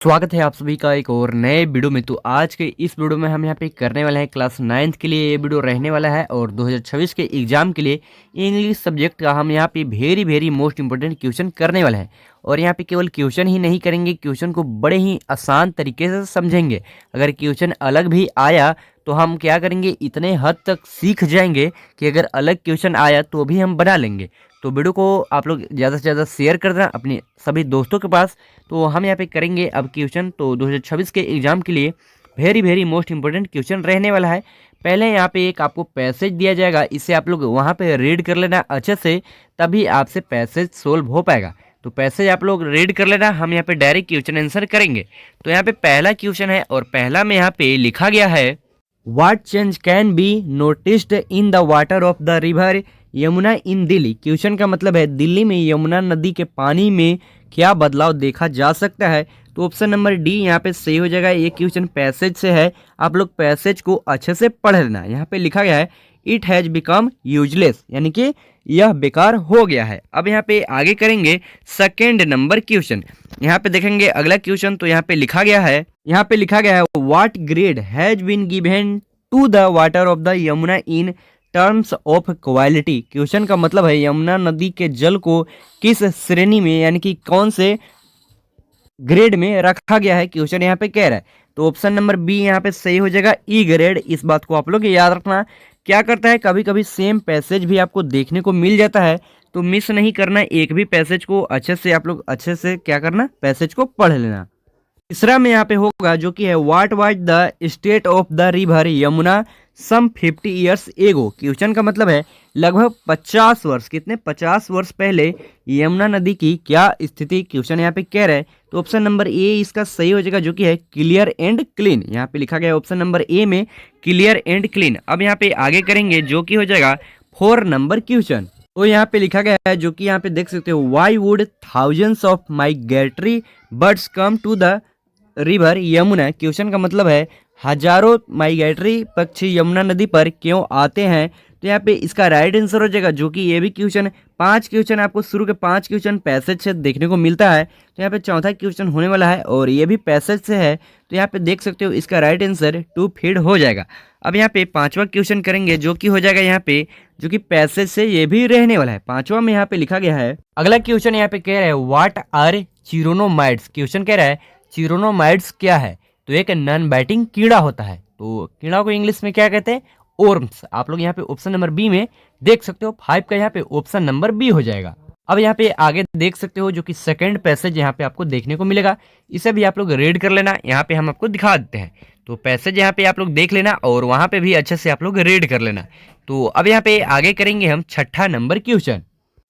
स्वागत है आप सभी का एक और नए वीडियो में। तो आज के इस वीडियो में हम यहाँ पे करने वाले हैं क्लास 9th के लिए ये वीडियो रहने वाला है और 2026 के एग्जाम के लिए इंग्लिश सब्जेक्ट का हम यहाँ पे वेरी मोस्ट इंपोर्टेंट क्वेश्चन करने वाले हैं। और यहाँ पे केवल क्वेश्चन ही नहीं करेंगे, क्वेश्चन को बड़े ही आसान तरीके से समझेंगे। अगर क्वेश्चन अलग भी आया तो हम क्या करेंगे, इतने हद तक सीख जाएंगे कि अगर अलग क्वेश्चन आया तो भी हम बना लेंगे। तो वीडियो को आप लोग ज़्यादा से ज़्यादा शेयर कर देना अपने सभी दोस्तों के पास। तो हम यहाँ पे करेंगे अब क्वेश्चन। तो 2026 के एग्ज़ाम के लिए वेरी मोस्ट इंपॉर्टेंट क्वेश्चन रहने वाला है। पहले यहाँ पे एक आपको पैसेज दिया जाएगा, इसे आप लोग वहाँ पे रीड कर लेना अच्छे से, तभी आपसे पैसेज सोल्व हो पाएगा। तो पैसेज आप लोग रीड कर लेना, हम यहाँ पे डायरेक्ट क्वेश्चन आंसर करेंगे। तो यहाँ पे पहला क्वेश्चन है और पहला में यहाँ पे लिखा गया है, what change can be noticed in the water of the river Yamuna in Delhi. Question का मतलब है दिल्ली में यमुना नदी के पानी में क्या बदलाव देखा जा सकता है। तो ऑप्शन नंबर डी यहाँ पे सही हो जाएगा। ये क्वेश्चन पैसेज से है, आप लोग पैसेज को अच्छे से पढ़ लेना। यहाँ पे लिखा गया है इट हैज़ बिकम यूजलेस, यानी कि यह बेकार हो गया है। अब यहाँ पे आगे करेंगे सेकेंड नंबर क्वेश्चन। यहाँ पे देखेंगे अगला क्वेश्चन। तो यहाँ पे लिखा गया है, what grade has been given to the water of the Yamuna in terms of quality. Question का मतलब है यमुना नदी के जल को किस श्रेणी में, यानी कि कौन से ग्रेड में रखा गया है, क्वेश्चन यहाँ पे कह रहा है। तो ऑप्शन नंबर बी यहाँ पे सही हो जाएगा, ई ग्रेड। इस बात को आप लोग याद रखना। क्या करता है, कभी कभी सेम पैसेज भी आपको देखने को मिल जाता है, तो मिस नहीं करना एक भी पैसेज को। अच्छे से आप लोग अच्छे से क्या करना, पैसेज को पढ़ लेना। तीसरा में यहाँ पे होगा जो कि है what was the state of the river Yamuna some 50 years ago. Question का मतलब है लगभग 50 वर्ष, कितने 50 वर्ष पहले यमुना नदी की क्या स्थिति, क्वेश्चन यहाँ पे कह रहा है। तो ऑप्शन नंबर ए इसका सही हो जाएगा, जो कि है क्लियर एंड क्लीन। यहाँ पे लिखा गया ऑप्शन नंबर ए में क्लियर एंड क्लीन। अब यहाँ पे आगे करेंगे जो कि हो जाएगा 4 नंबर क्वेश्चन। तो यहाँ पे लिखा गया है जो कि यहाँ पे देख सकते हो, why would thousands of migratory birds come to the river Yamuna. Question का मतलब है हजारों माइग्रेटरी पक्षी यमुना नदी पर क्यों आते हैं। तो यहाँ पे इसका राइट आंसर हो जाएगा, जो कि ये भी क्वेश्चन 5 क्वेश्चन आपको शुरू के 5 क्वेश्चन पैसेज से देखने को मिलता है। तो यहाँ पे चौथा क्वेश्चन होने वाला है और ये भी पैसेज से है। तो यहाँ पे देख सकते हो इसका राइट आंसर 2 फीड हो जाएगा। अब यहाँ पे 5वां क्वेश्चन करेंगे जो कि हो जाएगा यहाँ पे, जो कि पैसेज से ये भी रहने वाला है। 5वां में यहाँ पे लिखा गया है, अगला क्वेश्चन यहाँ पे कह रहा है व्हाट आर चिरोनोमाइट्स। क्वेश्चन कह रहा है चिरोनोमाइट्स क्या है। तो एक नॉन बाइटिंग कीड़ा होता है। तो कीड़ा को इंग्लिश में क्या कहते हैं, ओर्म्स। आप लोग यहाँ पे ऑप्शन नंबर बी में देख सकते हो, 5 का यहाँ पे ऑप्शन नंबर बी हो जाएगा। अब यहाँ पे आगे देख सकते हो जो कि सेकंड पैसेज यहाँ पे आपको देखने को मिलेगा, इसे भी आप लोग रीड कर लेना। यहाँ पे हम आपको दिखा देते हैं। तो पैसेज यहाँ पे आप लोग देख लेना और वहाँ पे भी अच्छे से आप लोग रीड कर लेना। तो अब यहाँ पे आगे करेंगे हम 6ठा नंबर क्वेश्चन।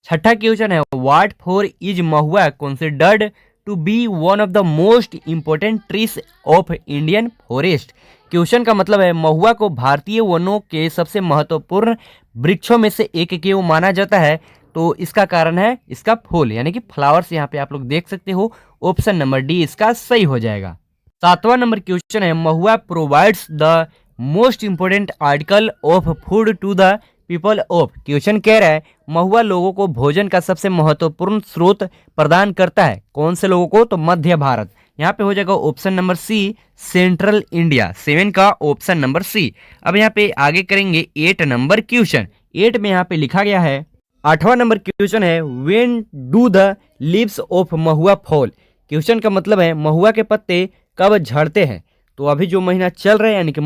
6ठा क्वेश्चन है what for is mahua considered to be one of the most important trees of Indian forest. Question का मतलब है महुआ को भारतीय वनों के सबसे महत्वपूर्ण वृक्षों में से एक क्यों माना जाता है। तो इसका कारण है इसका फूल, यानी कि फ्लावर्स यहाँ पे आप लोग देख सकते हो। ऑप्शन नंबर डी इसका सही हो जाएगा। 7वां नंबर क्वेश्चन है mahua provides the most important article of food to the people of. Question कह रहा है महुआ लोगों को भोजन का सबसे महत्वपूर्ण स्रोत प्रदान करता है। कौन से लोगों को, तो मध्य भारत। यहाँ पे हो जाएगा option number C central India. 7 का ऑप्शन नंबर सी। अब यहाँ पे आगे करेंगे 8 नंबर क्वेश्चन। 8 में यहाँ पे लिखा गया है, 8वां नंबर क्वेश्चन है when do the leaves of Mahua fall. Question का मतलब है महुआ के पत्ते कब झड़ते हैं। तो अभी जो महीना चल रहा है यानी कि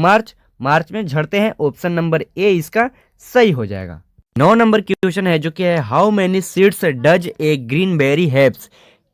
मार्च में झड़ते हैं। ऑप्शन नंबर ए इसका सही हो जाएगा। 9 नंबर क्वेश्चन है जो कि है how many seeds does a green berry haves.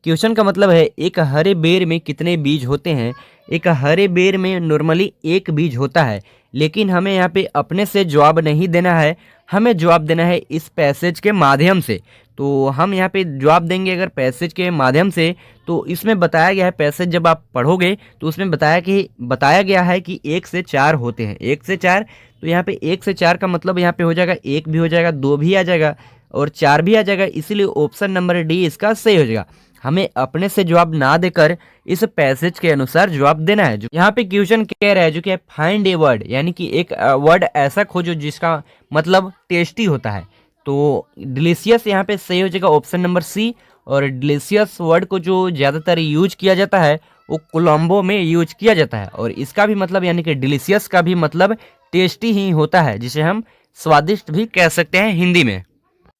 Question का मतलब है एक हरे बेर में कितने बीज होते हैं। एक हरे बेर में नॉर्मली एक बीज होता है, लेकिन हमें यहाँ पे अपने से जवाब नहीं देना है, हमें जवाब देना है इस पैसेज के माध्यम से। तो हम यहाँ पे जवाब देंगे अगर पैसेज के माध्यम से। तो इसमें बताया गया है, पैसेज जब आप पढ़ोगे तो उसमें बताया गया है कि 1 से 4 होते हैं, 1 से 4। तो यहाँ पे 1 से 4 का मतलब यहाँ पे हो जाएगा 1 भी हो जाएगा, 2 भी आ जाएगा और 4 भी आ जाएगा। इसीलिए ऑप्शन नंबर डी इसका सही हो जाएगा। हमें अपने से जवाब ना देकर इस पैसेज के अनुसार जवाब देना है। जो यहाँ पे क्वेश्चन कह रहा है जो कि फाइंड ए वर्ड, यानी कि एक वर्ड ऐसा खोजो जिसका मतलब टेस्टी होता है। तो डिलीशियस यहाँ पे सही हो जाएगा ऑप्शन नंबर सी। और डिलीशियस वर्ड को जो ज़्यादातर यूज किया जाता है वो कोलंबो में यूज किया जाता है, और इसका भी मतलब यानी कि डिलीशियस का भी मतलब टेस्टी ही होता है, जिसे हम स्वादिष्ट भी कह सकते हैं हिंदी में।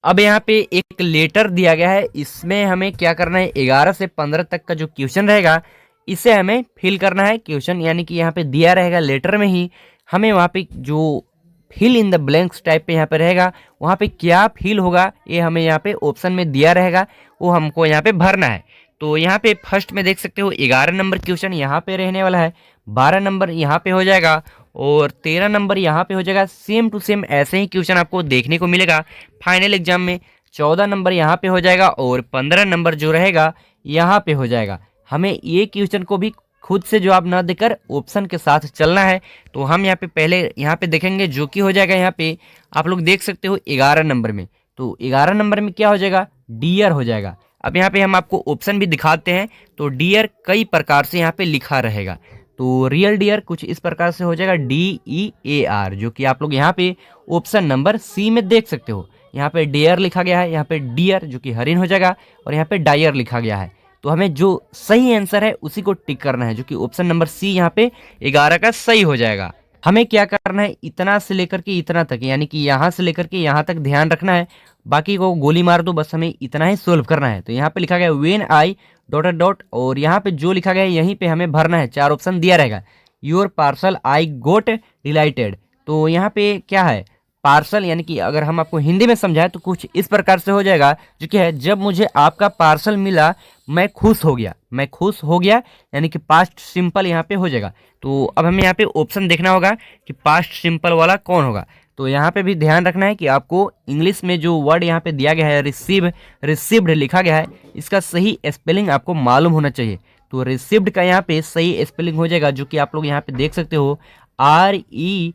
अब यहाँ पे एक लेटर दिया गया है, इसमें हमें क्या करना है, 11 से 15 तक का जो क्वेश्चन रहेगा इसे हमें फिल करना है। क्वेश्चन यानी कि यहाँ पे दिया रहेगा लेटर में ही, हमें वहाँ पे जो fill in the blanks type पे यहाँ पे रहेगा, वहाँ पे क्या फिल होगा ये हमें यहाँ पे ऑप्शन में दिया रहेगा, वो हमको यहाँ पे भरना है। तो यहाँ पे फर्स्ट में देख सकते हो 11 नंबर क्वेश्चन यहाँ पे रहने वाला है, 12 नंबर यहाँ पे हो जाएगा और 13 नंबर यहाँ पे हो जाएगा। सेम टू सेम ऐसे ही क्वेश्चन आपको देखने को मिलेगा फाइनल एग्जाम में। 14 नंबर यहाँ पे हो जाएगा और 15 नंबर जो रहेगा यहाँ पे हो जाएगा। हमें ये क्वेश्चन को भी खुद से जवाब ना देकर ऑप्शन के साथ चलना है। तो हम यहाँ पे पहले यहाँ पे देखेंगे जो कि हो जाएगा, यहाँ पे आप लोग देख सकते हो 11 नंबर में, तो 11 नंबर में क्या हो जाएगा, डियर हो जाएगा। अब यहाँ पे हम आपको ऑप्शन भी दिखाते हैं, तो डियर कई प्रकार से यहाँ पे लिखा रहेगा। तो रियल डियर कुछ इस प्रकार से हो जाएगा, DEAR, जो कि आप लोग यहाँ पे ऑप्शन नंबर सी में देख सकते हो। यहाँ पे डियर लिखा गया है, यहाँ पे डियर जो कि हरिण हो जाएगा, और यहाँ पे डायर लिखा गया है। तो हमें जो सही आंसर है उसी को टिक करना है, जो कि ऑप्शन नंबर सी यहाँ पे 11 का सही हो जाएगा। हमें क्या करना है, इतना से लेकर के इतना तक, यानी कि यहाँ से लेकर के यहाँ तक ध्यान रखना है, बाकी को गोली मार दो, बस हमें इतना ही सोल्व करना है। तो यहाँ पे लिखा गया वेन आई डॉट डॉट, और यहाँ पे जो लिखा गया है यहीं पे हमें भरना है। 4 ऑप्शन दिया रहेगा, your parcel I got delighted. तो यहाँ पे क्या है, पार्सल यानी कि अगर हम आपको हिंदी में समझाएं तो कुछ इस प्रकार से हो जाएगा, जो कि है जब मुझे आपका पार्सल मिला मैं खुश हो गया। मैं खुश हो गया यानी कि पास्ट सिंपल यहाँ पे हो जाएगा। तो अब हमें यहाँ पे ऑप्शन देखना होगा कि पास्ट सिंपल वाला कौन होगा। तो यहाँ पे भी ध्यान रखना है कि आपको इंग्लिश में जो वर्ड यहाँ पे दिया गया है रिसीव्ड लिखा गया है, इसका सही स्पेलिंग आपको मालूम होना चाहिए। तो रिसीव्ड का यहाँ पे सही स्पेलिंग हो जाएगा, जो कि आप लोग यहाँ पे देख सकते हो, RECCIVED,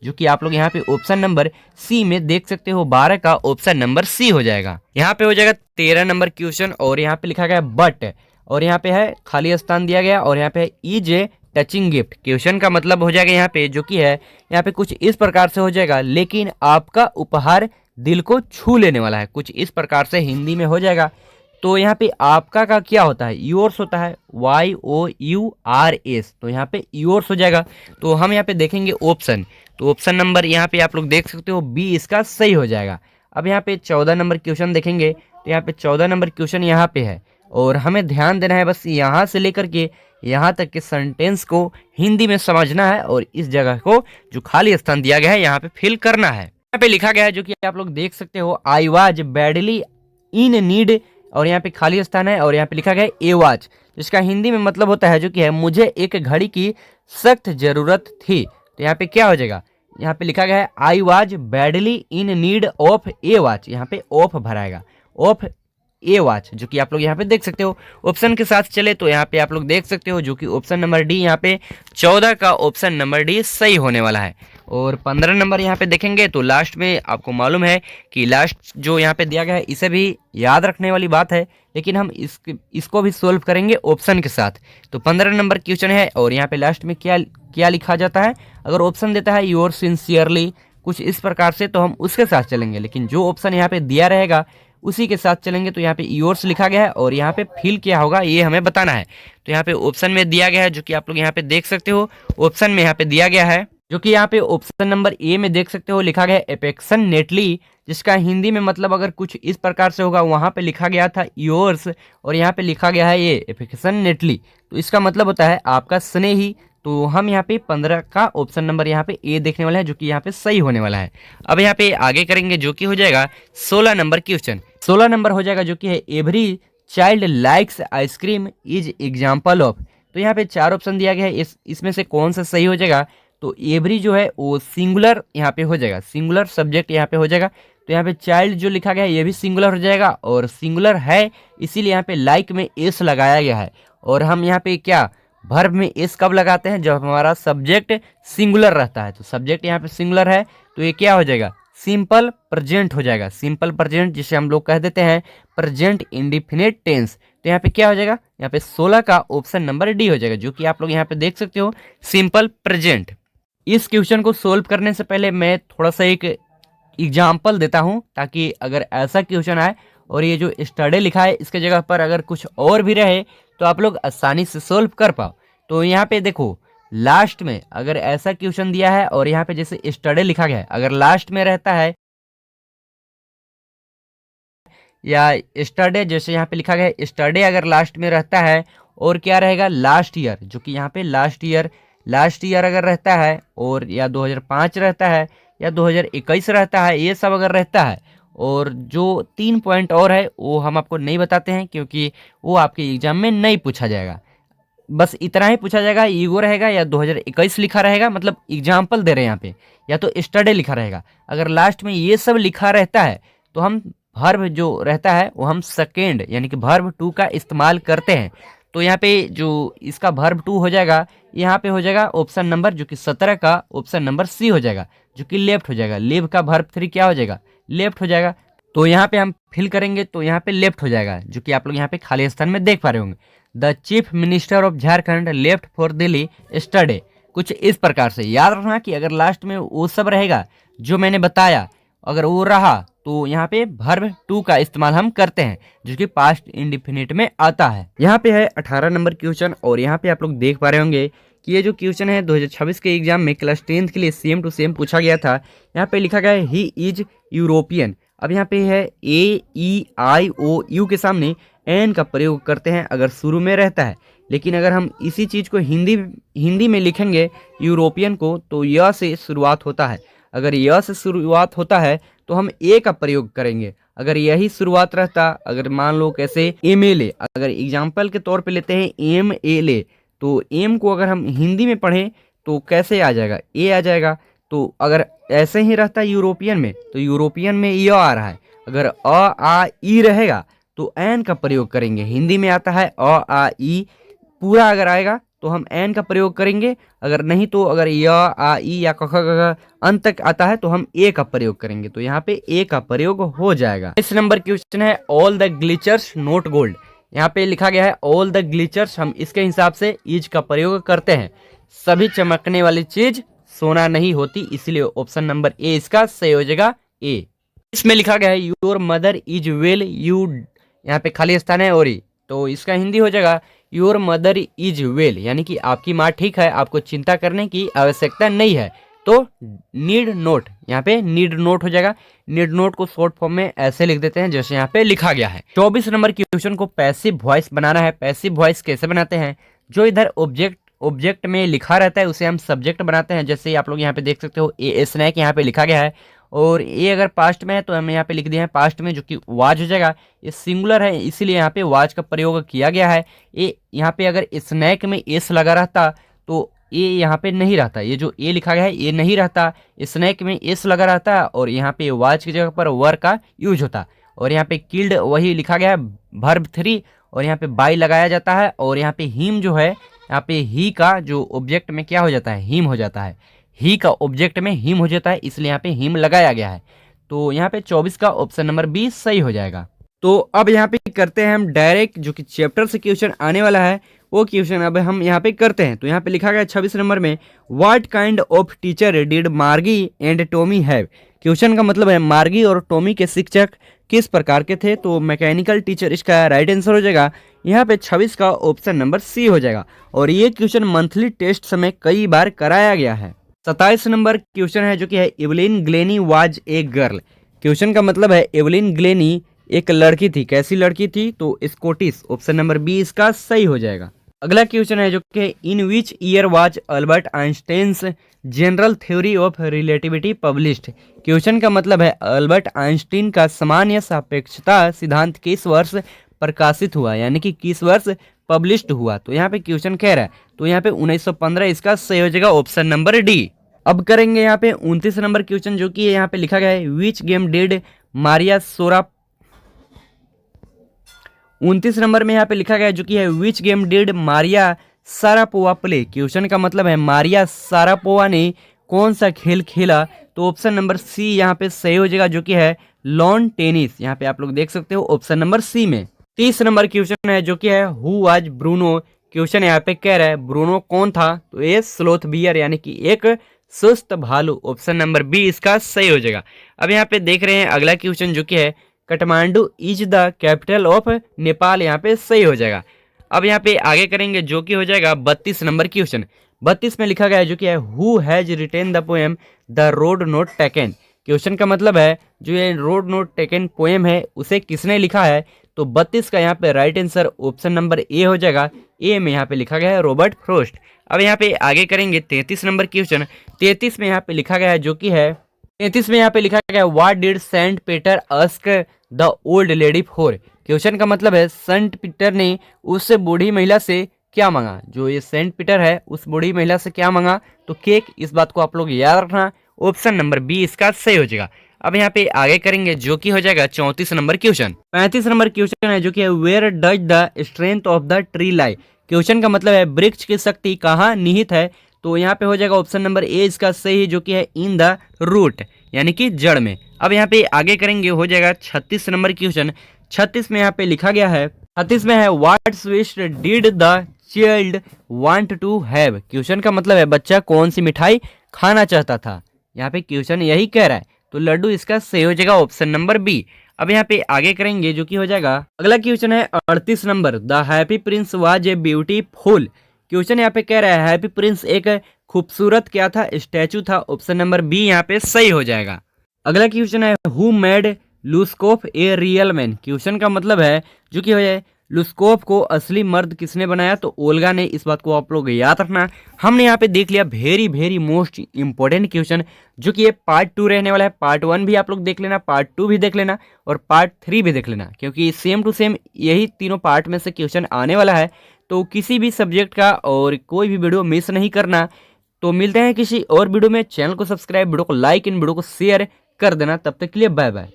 जो कि आप लोग यहाँ पे ऑप्शन नंबर सी में देख सकते हो। 12 का ऑप्शन नंबर सी हो जाएगा। यहाँ पे हो जाएगा 13 नंबर क्वेश्चन, और यहाँ पे लिखा गया बट, और यहाँ पे है खाली स्थान दिया गया, और यहाँ पे is a touching gift. Question का मतलब हो जाएगा यहाँ पे, जो कि है यहाँ पे कुछ इस प्रकार से हो जाएगा, लेकिन आपका उपहार दिल को छू लेने वाला है, कुछ इस प्रकार से हिंदी में हो जाएगा। तो यहाँ पे आपका का क्या होता है, योर्स होता है, YOURS, तो यहाँ पे योर्स हो जाएगा। तो हम यहाँ पे देखेंगे ऑप्शन, तो ऑप्शन नंबर यहाँ पे आप लोग देख सकते हो बी इसका सही हो जाएगा। अब यहाँ पे 14 नंबर क्वेश्चन देखेंगे, तो यहाँ पे 14 नंबर क्वेश्चन यहाँ पे है, और हमें ध्यान देना है बस यहाँ से लेकर के यहाँ तक के सेंटेंस को हिंदी में समझना है, और इस जगह को जो खाली स्थान दिया गया है यहाँ पे फिल करना है। यहाँ पे लिखा गया है, जो कि आप लोग देख सकते हो, I was badly in need, और यहाँ पे खाली स्थान है, और यहाँ पे लिखा गया है ए वॉच, जिसका हिंदी में मतलब होता है, जो कि है मुझे एक घड़ी की सख्त जरूरत थी। तो यहाँ पे क्या हो जाएगा, यहाँ पे लिखा गया है I was badly in need of A watch, यहाँ पे ऑफ भराएगा, ऑफ ए वॉच, जो कि आप लोग यहाँ पे देख सकते हो। ऑप्शन के साथ चले तो यहाँ पे आप लोग देख सकते हो, जो कि ऑप्शन नंबर डी, यहाँ पे 14 का ऑप्शन नंबर डी सही होने वाला है। और 15 नंबर यहाँ पे देखेंगे तो लास्ट में आपको मालूम है कि लास्ट जो यहाँ पे दिया गया है इसे भी याद रखने वाली बात है, लेकिन हम इसको भी सोल्व करेंगे ऑप्शन के साथ। तो 15 नंबर क्वेश्चन है, और यहाँ पे लास्ट में क्या क्या लिखा जाता है, अगर ऑप्शन देता है योर सिंसियरली कुछ इस प्रकार से, तो हम उसके साथ चलेंगे, लेकिन जो ऑप्शन यहाँ पे दिया रहेगा उसी के साथ चलेंगे। तो यहाँ पे योर्स लिखा गया है, और यहाँ पे फिल क्या होगा ये हमें बताना है। तो यहाँ पे ऑप्शन में दिया गया है, जो कि आप लोग यहाँ पे देख सकते हो, ऑप्शन में यहाँ पे दिया गया है, जो कि यहाँ पे ऑप्शन नंबर ए में देख सकते हो लिखा गया है एफेक्शनेटली, जिसका हिंदी में मतलब अगर कुछ इस प्रकार से होगा, वहाँ पे लिखा गया था योर्स, और यहाँ पे लिखा गया है ये एफेक्शनेटली, तो इसका मतलब होता है आपका स्नेही। तो हम यहाँ पे 15 का ऑप्शन नंबर यहाँ पे ए देखने वाला है, जो कि यहाँ पे सही होने वाला है। अब यहाँ पे आगे करेंगे, जो कि हो जाएगा 16 नंबर क्वेश्चन। 16 नंबर हो जाएगा, जो कि है every child likes ice cream is example of. तो यहाँ पे 4 ऑप्शन दिया गया है, इसमें से कौन सा सही हो जाएगा। तो एवरी जो है वो सिंगुलर यहाँ पे हो जाएगा, सिंगुलर सब्जेक्ट यहाँ पे हो जाएगा। तो यहाँ पे चाइल्ड जो लिखा गया है ये भी सिंगुलर हो जाएगा, और सिंगुलर है इसीलिए यहाँ पे लाइक में एस लगाया गया है। और हम यहाँ पे क्या वर्ब में एस कब लगाते हैं, जब हमारा सब्जेक्ट सिंगुलर रहता है। तो सब्जेक्ट यहाँ पे सिंगुलर है, तो ये क्या हो जाएगा, सिंपल प्रेजेंट हो जाएगा, सिंपल प्रेजेंट, जिसे हम लोग कह देते हैं प्रेजेंट इंडिफिनिट टेंस। तो यहाँ पे क्या हो जाएगा, यहाँ पे 16 का ऑप्शन नंबर डी हो जाएगा, जो कि आप लोग यहाँ पे देख सकते हो सिंपल प्रेजेंट। इस क्वेश्चन को सोल्व करने से पहले मैं थोड़ा सा एक एग्जाम्पल देता हूँ ताकि अगर ऐसा क्वेश्चन आए और ये जो स्टडी लिखा है इसके जगह पर अगर कुछ और भी रहे तो आप लोग आसानी से सोल्व कर पाओ। तो यहाँ पे देखो लास्ट में अगर ऐसा क्वेश्चन दिया है और यहाँ पे जैसे स्टडी लिखा गया है, अगर लास्ट में रहता है या स्टडी, जैसे यहाँ पे लिखा गया है स्टडी अगर लास्ट में रहता है और क्या रहेगा लास्ट ईयर, जो कि यहाँ पे लास्ट ईयर अगर रहता है और या 2005 रहता है या 2021 रहता है, ये सब अगर रहता है और जो 3 पॉइंट और है वो हम आपको नहीं बताते हैं क्योंकि वो आपके एग्जाम में नहीं पूछा जाएगा। बस इतना ही पूछा जाएगा, ईगो रहेगा या 2021 लिखा रहेगा, मतलब एग्जाम्पल दे रहे हैं यहाँ पे, या तो स्टडी लिखा रहेगा। अगर लास्ट में ये सब लिखा रहता है तो हम वर्ब जो रहता है वो हम सेकेंड यानी कि वर्ब टू का इस्तेमाल करते हैं। तो यहाँ पे जो इसका वर्ब टू हो जाएगा, यहाँ पे हो जाएगा ऑप्शन नंबर जो कि 17 का ऑप्शन नंबर सी हो जाएगा, जो कि लेफ्ट हो जाएगा। लिव का वर्ब थ्री क्या हो जाएगा, लेफ्ट हो जाएगा। तो यहाँ पे हम फिल करेंगे तो यहाँ पे लेफ्ट हो जाएगा, जो कि आप लोग यहाँ पे खाली स्थान में देख पा रहे होंगे। The chief minister of Jharkhand left for Delhi study, कुछ इस प्रकार से याद रखना कि अगर लास्ट में वो सब रहेगा जो मैंने बताया, अगर वो रहा तो यहाँ पे वर्ब टू का इस्तेमाल हम करते हैं, जो कि पास्ट इंडिफिनिट में आता है। यहाँ पे है 18 नंबर क्वेश्चन और यहाँ पे आप लोग देख पा रहे होंगे कि ये जो क्वेश्चन है 2026 के एग्जाम में क्लास 10th के लिए सेम टू सेम पूछा गया था। यहाँ पे लिखा गया है ही इज यूरोपियन। अब यहाँ पे है AEIOU के सामने एन का प्रयोग करते हैं अगर शुरू में रहता है, लेकिन अगर हम इसी चीज़ को हिंदी में लिखेंगे यूरोपियन को तो य से शुरुआत होता है। अगर य से शुरुआत होता है तो हम ए का प्रयोग करेंगे। अगर यही शुरुआत रहता, अगर मान लो कैसे MLA, अगर एग्जाम्पल के तौर पे लेते हैं MLA, तो एम को अगर हम हिंदी में पढ़ें तो कैसे आ जाएगा, ए आ जाएगा। तो अगर ऐसे ही रहता यूरोपियन में तो यूरोपियन में य आ रहा है, अगर आ ई रहेगा तो एन का प्रयोग करेंगे। हिंदी में आता है आ ई, पूरा अगर आएगा तो हम एन का प्रयोग करेंगे, अगर नहीं तो अगर य आ ई या क ख ग अंत तक आता है तो हम ए का प्रयोग करेंगे। तो यहाँ पे ए का प्रयोग हो जाएगा। इस नंबर क्वेश्चन है ऑल द ग्लिचर्स नोट गोल्ड। यहाँ पे लिखा गया है ऑल द ग्लिचर्स, हम इसके हिसाब से इज का प्रयोग करते हैं। सभी चमकने वाली चीज सोना नहीं होती, इसलिए ऑप्शन नंबर ए इसका सही हो जाएगा ए। इसमें लिखा गया है your mother is well you, यहाँ पे खाली स्थान है और तो इसका हिंदी हो जाएगा योर मदर इज वेल, यानी कि आपकी माँ ठीक है, आपको चिंता करने की आवश्यकता नहीं है। तो नीड नोट, यहाँ पे नीड नोट हो जाएगा। नीड नोट को शॉर्ट फॉर्म में ऐसे लिख देते हैं जैसे यहाँ पे लिखा गया है। 24 नंबर क्वेश्चन को पैसिव वॉइस बनाना है। पैसिव वॉइस कैसे बनाते हैं, जो इधर ऑब्जेक्ट में लिखा रहता है उसे हम सब्जेक्ट बनाते हैं। जैसे आप लोग यहाँ पे देख सकते हो ए स्नैक यहाँ पे लिखा गया है और ये अगर पास्ट में है तो हम यहाँ पे लिख दिए हैं पास्ट में, जो कि वाज हो जाएगा। ये सिंगुलर है इसीलिए यहाँ पे वाज का प्रयोग किया गया है। ये यहाँ पे अगर स्नैक में एस लगा रहता तो ये यहाँ पे नहीं रहता, ये जो ए लिखा गया है ये नहीं रहता, स्नैक में एस लगा रहता और यहाँ पे वाज की जगह पर वर का यूज होता। और यहाँ पे किल्ड वही लिखा गया है वर्ब 3 और यहाँ पे बाई लगाया जाता है। और यहाँ पे हिम जो है, यहाँ पे ही का जो ऑब्जेक्ट में क्या हो जाता है, हिम हो जाता है। ही का ऑब्जेक्ट में हिम हो जाता है, इसलिए यहाँ पे हिम लगाया गया है। तो यहाँ पे 24 का ऑप्शन नंबर 20 सही हो जाएगा। तो अब यहाँ पे करते हैं हम डायरेक्ट जो कि चैप्टर से क्वेश्चन आने वाला है वो क्वेश्चन अब हम यहाँ पे करते हैं। तो यहाँ पे लिखा गया 26 नंबर में what kind of teacher did मार्गी एंड टॉमी हैव। क्वेश्चन का मतलब है मार्गी और टॉमी के शिक्षक किस प्रकार के थे। तो मैकेनिकल टीचर इसका राइट आंसर हो जाएगा। यहाँ पे 26 का ऑप्शन नंबर सी हो जाएगा। और ये क्वेश्चन मंथली टेस्ट समय कई बार कराया गया है। 27 नंबर क्वेश्चन है जो कि है Evelyn Glenny was a girl. Question का मतलब है एवलिन ग्लेनी एक लड़की थी, कैसी लड़की थी, तो स्कॉटिश। ऑप्शन नंबर बी इसका सही हो जाएगा। अगला क्वेश्चन है जो कि in which year was Albert Einstein's general theory of relativity published. Question का मतलब है अल्बर्ट आइंस्टीन का सामान्य सापेक्षता सिद्धांत किस वर्ष प्रकाशित हुआ, यानी कि किस वर्ष पब्लिश्ड हुआ। तो यहाँ पे क्वेश्चन कह रहा है तो यहाँ पे 1915 इसका सही हो जाएगा ऑप्शन नंबर डी। अब करेंगे यहाँ पे 29 नंबर क्वेश्चन जो कि यहाँ पे लिखा गया है which game did Maria Sora. 29 number में यहाँ पे लिखा गया है जो कि है which game did Maria Sharapova play. Question का मतलब है मारिया सारापोवा ने कौन सा खेल खेला। तो ऑप्शन नंबर सी यहाँ पे सही हो जाएगा जो कि है लॉन टेनिस। यहाँ पे आप लोग देख सकते हो ऑप्शन नंबर सी में। 30 नंबर क्वेश्चन है जो कि है हु वाज ब्रूनो। क्वेश्चन यहाँ पे कह रहा है ब्रूनो कौन था, तो ये स्लोथ बियर यानी कि एक सुस्त भालू, ऑप्शन नंबर बी इसका सही हो जाएगा। अब यहाँ पे देख रहे हैं अगला क्वेश्चन जो कि है Kathmandu is the capital of Nepal, यहाँ पे सही हो जाएगा। अब यहाँ पे आगे करेंगे जो कि हो जाएगा 32 नंबर क्वेश्चन। 32 में लिखा गया है जो कि है who has retain the poem the road not taken. Question का मतलब है जो ये रोड नोट टेकन पोएम है उसे किसने लिखा है, तो 32 का यहाँ पे right answer option number A हो जाएगा। ए में यहाँ पे लिखा गया है रॉबर्ट फ्रोस्ट। अब यहाँ पे आगे करेंगे 33 नंबर क्वेश्चन। 33 में यहाँ पे लिखा गया है जो कि है 33 में यहाँ पे लिखा गया है what did saint Peter ask the old lady for. Question का मतलब है सेंट पीटर ने उस बूढ़ी महिला से क्या मांगा। जो ये सेंट पीटर है उस बूढ़ी महिला से क्या मांगा, तो केक। इस बात को आप लोग याद रखना, ऑप्शन नंबर बी इसका सही हो जाएगा। अब यहाँ पे आगे करेंगे जो कि हो जाएगा 34 नंबर क्वेश्चन। 35 नंबर क्वेश्चन है जो कि है where does the strength of the tree lie. Question का मतलब है वृक्ष की शक्ति कहाँ निहित है, तो यहाँ पे हो जाएगा ऑप्शन नंबर ए इसका सही, जो कि है इन द रूट, यानी कि जड़ में। अब यहाँ पे आगे करेंगे हो जाएगा 36 नंबर क्वेश्चन। 36 में यहाँ पे लिखा गया है 36 में है what sweet did the child want to have. Question का मतलब है बच्चा कौन सी मिठाई खाना चाहता था। यहाँ पे क्वेश्चन यही कह रहा है, तो लड्डू इसका सही हो जाएगा, ऑप्शन नंबर बी। अब यहाँ पे आगे करेंगे जो कि हो जाएगा अगला क्वेश्चन है 38 number the happy Prince was a beautiful. Question यहाँ पे कह रहा है हैप्पी प्रिंस एक खूबसूरत क्या था, स्टैचू था, ऑप्शन नंबर बी यहाँ पे सही हो जाएगा। अगला क्वेश्चन है who made Luskof a real man. Question का मतलब है जो कि हो जाए लुस्कोफ को असली मर्द किसने बनाया, तो ओल्गा ने। इस बात को आप लोग याद रखना। हमने यहाँ पे देख लिया very very most important question, जो कि ये पार्ट 2 रहने वाला है। पार्ट 1 भी आप लोग देख लेना, पार्ट 2 भी देख लेना और पार्ट 3 भी देख लेना, क्योंकि सेम टू सेम यही तीनों पार्ट में से क्वेश्चन आने वाला है। तो किसी भी सब्जेक्ट का और कोई भी वीडियो मिस नहीं करना। तो मिलते हैं किसी और वीडियो में। चैनल को सब्सक्राइब, वीडियो को लाइक, इन वीडियो को शेयर कर देना। तब तक के लिए बाय बाय।